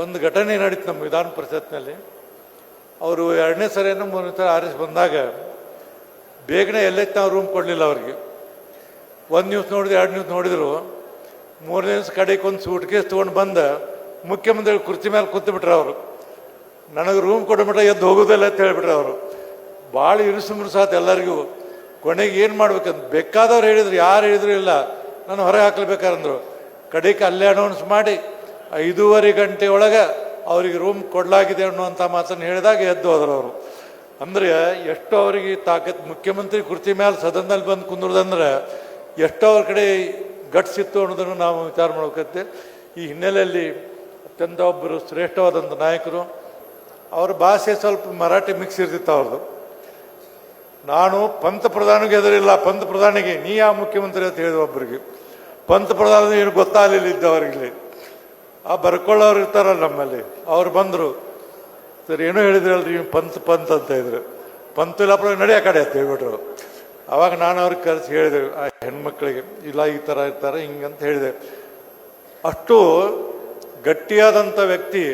ಒಂದು ಘಟನೆ ನಡೀತು ನಮ್ಮ ವಿಧಾನ ಪರಿಷತ್ನಲ್ಲಿ. ಅವರು 2ನೇ ಸರಿಯನ್ನು 3ನೇ ಸರಿ ಆರಿಸಿ ಬಂದಾಗ ಬೇಗನೆ ಎಲ್ಲೆತ್ತು ನಾವು ರೂಮ್ ಕೊಡಲಿಲ್ಲ ಅವ್ರಿಗೆ. 1 ನ್ಯೂಸ್ ನೋಡಿದ್ರು, 2 ನ್ಯೂಸ್ ನೋಡಿದ್ರು. 3ನೇ ದಿವಸ ಕಡೆಗೆ ಒಂದು ಸೂಟ್ ಕೇಸ್ ತೊಗೊಂಡು ಬಂದ ಮುಖ್ಯಮಂತ್ರಿ ಕುರ್ಚಿ ಮೇಲೆ ಕೂತ್ಬಿಟ್ರೆ ಅವರು. ನನಗೆ ರೂಮ್ ಕೊಡಬಿಟ್ಟ ಎದ್ದು ಹೋಗೋದಿಲ್ಲ ಅಂತ ಹೇಳ್ಬಿಟ್ರೆ ಅವರು. ಭಾಳ ಇರುಸುಮುರುಸಾತು ಎಲ್ಲರಿಗೂ. ಕೊನೆಗೆ ಏನು ಮಾಡ್ಬೇಕಂತ ಬೇಕಾದವ್ರು ಹೇಳಿದ್ರು, ಯಾರು ಹೇಳಿದ್ರು ಇಲ್ಲ, ನಾನು ಹೊರಗೆ ಹಾಕ್ಲೇಬೇಕಾರಂದ್ರು. ಕಡೆಗೆ ಅಲ್ಲೇ ಅನೌನ್ಸ್ ಮಾಡಿ 5:30 ಗಂಟೆ ಒಳಗೆ ಅವರಿಗೆ ರೂಮ್ ಕೊಡಲಾಗಿದೆ ಅನ್ನುವಂಥ ಮಾತನ್ನು ಹೇಳಿದಾಗ ಎದ್ದು ಹೋದ್ರು ಅವರು. ಅಂದರೆ ಎಷ್ಟು ಅವರಿಗೆ ತಾಕತ್ತು, ಮುಖ್ಯಮಂತ್ರಿ ಕುರ್ಚಿ ಮೇಲೆ ಸದನದಲ್ಲಿ ಬಂದು ಕುಂದ್ರದಂದ್ರೆ ಎಷ್ಟೋ ಅವ್ರ ಕಡೆ ಗಟ್ಸ್ ಇತ್ತು ಅನ್ನೋದನ್ನು ನಾವು ವಿಚಾರ ಮಾಡ್ಬೇಕತ್ತೆ. ಈ ಹಿನ್ನೆಲೆಯಲ್ಲಿ ಅತ್ಯಂತ ಒಬ್ಬರು ಶ್ರೇಷ್ಠವಾದಂಥ ನಾಯಕರು. ಅವ್ರ ಭಾಷೆ ಸ್ವಲ್ಪ ಮರಾಠಿ ಮಿಕ್ಸ್ ಇರ್ತಿತ್ತು ಅವ್ರದ್ದು. ನಾನು ಪಂತಪ್ರಧಾನಿಗೆ ಎದುರಿಲ್ಲ, ಪಂತಪ್ರಧಾನಿಗೆ ನೀ ಯಾವ ಮುಖ್ಯಮಂತ್ರಿ ಅಂತ ಹೇಳಿದ ಒಬ್ಬರಿಗೆ. ಪಂತಪ್ರಧಾನ ಏನು ಗೊತ್ತಾಗಲಿಲ್ಲ ಇದ್ದವ್ರಿಗೆ. ಆ ಬರ್ಕೊಳ್ಳೋರು ಇರ್ತಾರಲ್ಲ ನಮ್ಮಲ್ಲಿ, ಅವ್ರು ಬಂದರು. ಸರಿ ಏನೋ ಹೇಳಿದ್ರಲ್ರಿ ನೀವು ಪಂತ್ ಅಂತ ಇದ್ರು. ಪಂತ್ ಇಲ್ಲಪ್ಪ ನಡಿ ಆ ಕಡೆ ಅಂತ ಹೇಳ್ಬಿಟ್ರು. ಅವಾಗ ನಾನು ಅವ್ರಿಗೆ ಕರೆಸಿ ಹೇಳಿದೆ, ಆ ಹೆಣ್ಮಕ್ಳಿಗೆ ಇಲ್ಲ ಈ ಥರ ಇರ್ತಾರೆ ಹಿಂಗಂತ ಹೇಳಿದೆ. ಅಷ್ಟು ಗಟ್ಟಿಯಾದಂಥ ವ್ಯಕ್ತಿ.